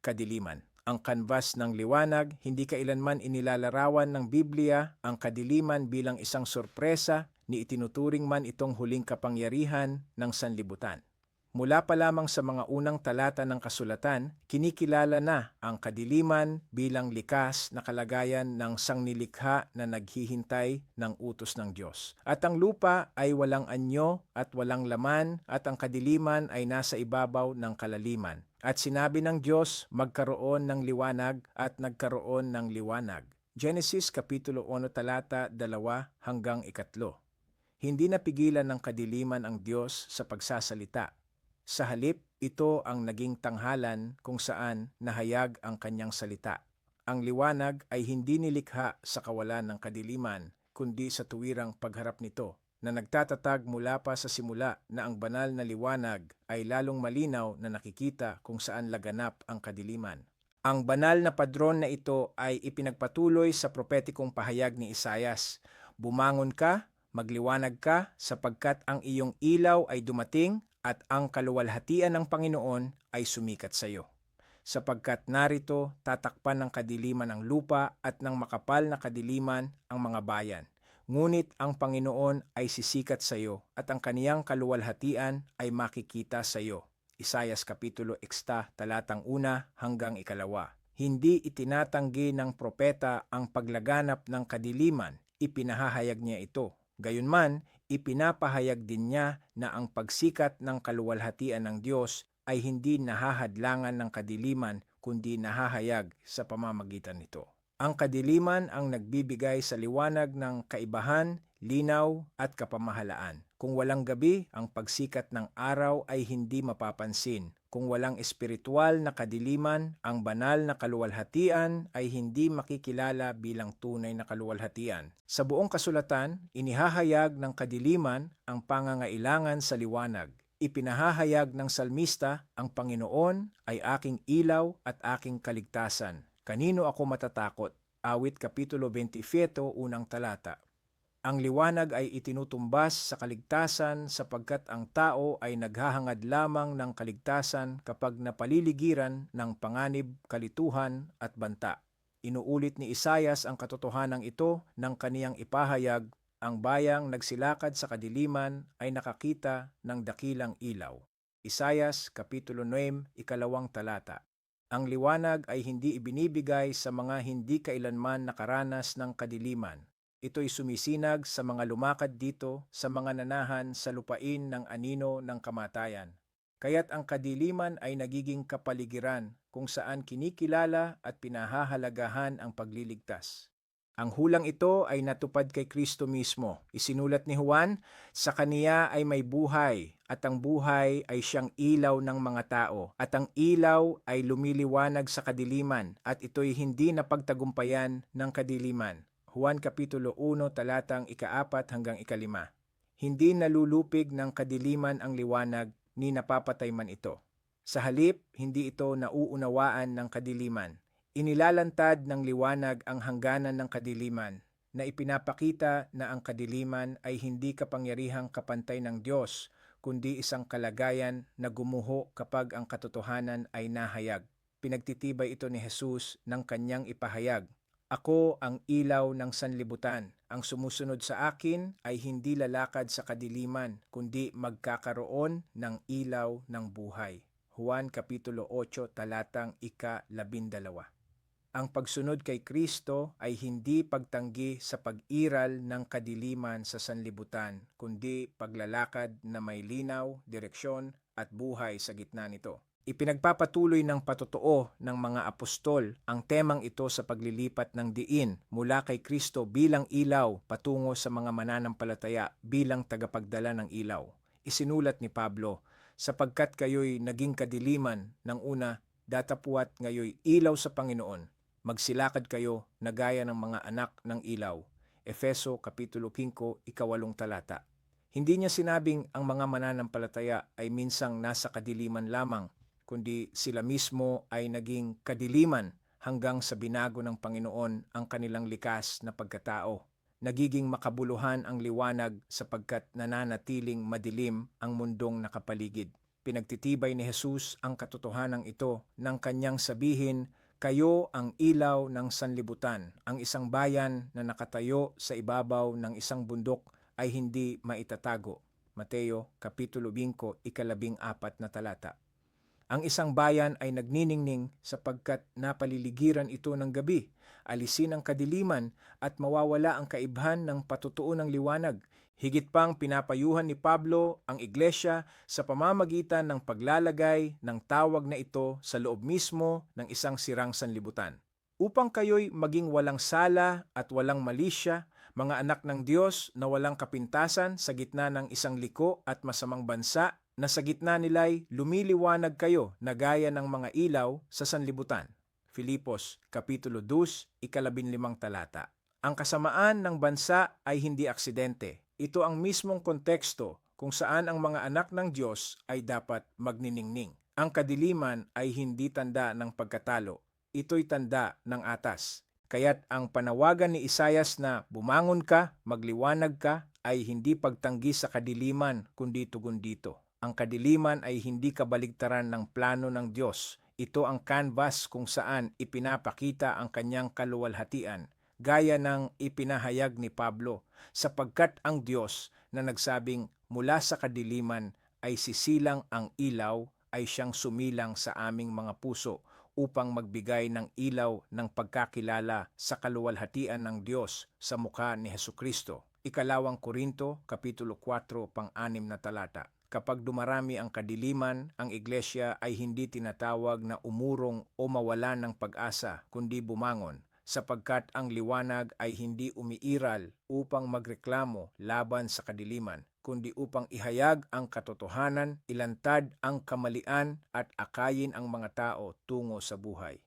kadiliman. Ang kanbas ng liwanag, hindi kailanman inilalarawan ng Biblia ang kadiliman bilang isang sorpresa ni itinuturing man itong huling kapangyarihan ng sanlibutan. Mula pa lamang sa mga unang talata ng kasulatan, kinikilala na ang kadiliman bilang likas na kalagayan ng sangnilikha na naghihintay ng utos ng Diyos. At ang lupa ay walang anyo at walang laman at ang kadiliman ay nasa ibabaw ng kalaliman. At sinabi ng Diyos, magkaroon ng liwanag at nagkaroon ng liwanag. Genesis Kapitulo 1 talata 2 hanggang 3. Hindi napigilan ng kadiliman ang Diyos sa pagsasalita. Sa halip, ito ang naging tanghalan kung saan nahayag ang kanyang salita. Ang liwanag ay hindi nilikha sa kawalan ng kadiliman, kundi sa tuwirang pagharap nito, na nagtatatag mula pa sa simula na ang banal na liwanag ay lalong malinaw na nakikita kung saan laganap ang kadiliman. Ang banal na padron na ito ay ipinagpatuloy sa propetikong pahayag ni Isayas. Bumangon ka, magliwanag ka, sapagkat ang iyong ilaw ay dumating at ang kaluwalhatian ng Panginoon ay sumikat sa iyo. Sapagkat narito tatakpan ng kadiliman ang lupa at ng makapal na kadiliman ang mga bayan. Ngunit ang Panginoon ay sisikat sa iyo at ang kaniyang kaluwalhatian ay makikita sa iyo. Isayas Kapitulo 6 talatang 1 hanggang 2. Hindi itinatanggi ng propeta ang paglaganap ng kadiliman, ipinahahayag niya ito. Gayunman, ipinapahayag din niya na ang pagsikat ng kaluwalhatian ng Diyos ay hindi nahahadlangan ng kadiliman kundi nahahayag sa pamamagitan nito. Ang kadiliman ang nagbibigay sa liwanag ng kaibahan, linaw at kapamahalaan. Kung walang gabi, ang pagsikat ng araw ay hindi mapapansin. Kung walang espiritual na kadiliman, ang banal na kaluwalhatian ay hindi makikilala bilang tunay na kaluwalhatian. Sa buong kasulatan, inihahayag ng kadiliman ang pangangailangan sa liwanag. Ipinahahayag ng salmista, ang Panginoon ay aking ilaw at aking kaligtasan. Kanino ako matatakot? Awit Kapitulo 27, unang talata. Ang liwanag ay itinutumbas sa kaligtasan sapagkat ang tao ay naghahangad lamang ng kaligtasan kapag napaliligiran ng panganib, kalituhan at banta. Inuulit ni Isayas ang katotohanan ito ng kaniyang ipahayag, ang bayang nagsilakad sa kadiliman ay nakakita ng dakilang ilaw. Isayas Kapitulo 9, 2 talata. Ang liwanag ay hindi ibinibigay sa mga hindi kailanman nakaranas ng kadiliman. Ito'y sumisinag sa mga lumakad dito sa mga nanahan sa lupain ng anino ng kamatayan. Kaya't ang kadiliman ay nagiging kapaligiran kung saan kinikilala at pinahahalagahan ang pagliligtas. Ang hulang ito ay natupad kay Kristo mismo. Isinulat ni Juan, sa kaniya ay may buhay, at ang buhay ay siyang ilaw ng mga tao, at ang ilaw ay lumiliwanag sa kadiliman, at ito'y hindi napagtagumpayan ng kadiliman. Juan Kapitulo 1, talatang 4 hanggang 5. Hindi nalulupig ng kadiliman ang liwanag, ni napapatay man ito. Sa halip, hindi ito nauunawaan ng kadiliman. Inilalantad ng liwanag ang hangganan ng kadiliman, na ipinapakita na ang kadiliman ay hindi kapangyarihang kapantay ng Diyos, kundi isang kalagayan na gumuho kapag ang katotohanan ay nahayag. Pinagtitibay ito ni Jesus ng kanyang ipahayag. Ako ang ilaw ng sanlibutan. Ang sumusunod sa akin ay hindi lalakad sa kadiliman, kundi magkakaroon ng ilaw ng buhay. Juan Kapitulo 8, talatang 12. Ang pagsunod kay Kristo ay hindi pagtanggi sa pag-iral ng kadiliman sa sanlibutan, kundi paglalakad na may linaw, direksyon at buhay sa gitna nito. Ipinagpapatuloy ng patotoo ng mga apostol ang temang ito sa paglilipat ng diin mula kay Kristo bilang ilaw patungo sa mga mananampalataya bilang tagapagdala ng ilaw. Isinulat ni Pablo, sapagkat kayo'y naging kadiliman ng una, datapwat ngayo'y ilaw sa Panginoon. Magsilakad kayo na gaya ng mga anak ng ilaw. Efeso Kapitulo 5, 8 talata. Hindi niya sinabing ang mga mananampalataya ay minsang nasa kadiliman lamang, kundi sila mismo ay naging kadiliman hanggang sa binago ng Panginoon ang kanilang likas na pagkatao. Nagiging makabuluhan ang liwanag sapagkat nananatiling madilim ang mundong nakapaligid. Pinagtitibay ni Jesus ang katotohanan ito nang kanyang sabihin, "Kayo ang ilaw ng sanlibutan. Ang isang bayan na nakatayo sa ibabaw ng isang bundok ay hindi maitatago." Mateo Kapitulo 5, 14 na talata. Ang isang bayan ay nagniningning sapagkat napaliligiran ito ng gabi, alisin ang kadiliman at mawawala ang kaibhan ng patutuo ng liwanag. Higit pang pinapayuhan ni Pablo ang iglesia sa pamamagitan ng paglalagay ng tawag na ito sa loob mismo ng isang sirang sanlibutan. Upang kayo'y maging walang sala at walang malisya, mga anak ng Diyos na walang kapintasan sa gitna ng isang liko at masamang bansa, na sa gitna nila'y lumiliwanag kayo na gaya ng mga ilaw sa sanlibutan. Filipos Kapitulo 2, 15 talata. Ang kasamaan ng bansa ay hindi aksidente. Ito ang mismong konteksto kung saan ang mga anak ng Diyos ay dapat magniningning. Ang kadiliman ay hindi tanda ng pagkatalo. Ito'y tanda ng atas. Kaya't ang panawagan ni Isayas na bumangon ka, magliwanag ka, ay hindi pagtanggi sa kadiliman kundi tugon dito. Ang kadiliman ay hindi kabaligtaran ng plano ng Diyos. Ito ang canvas kung saan ipinapakita ang kanyang kaluwalhatian, gaya ng ipinahayag ni Pablo, sapagkat ang Diyos na nagsabing mula sa kadiliman ay sisilang ang ilaw ay siyang sumilang sa aming mga puso upang magbigay ng ilaw ng pagkakilala sa kaluwalhatian ng Diyos sa mukha ni Hesukristo. Ikalawang Korinto, Kapitulo 4, pang-6 na talata. Kapag dumarami ang kadiliman, ang iglesia ay hindi tinatawag na umurong o mawala ng pag-asa, kundi bumangon, sapagkat ang liwanag ay hindi umiiral upang magreklamo laban sa kadiliman, kundi upang ihayag ang katotohanan, ilantad ang kamalian at akayin ang mga tao tungo sa buhay.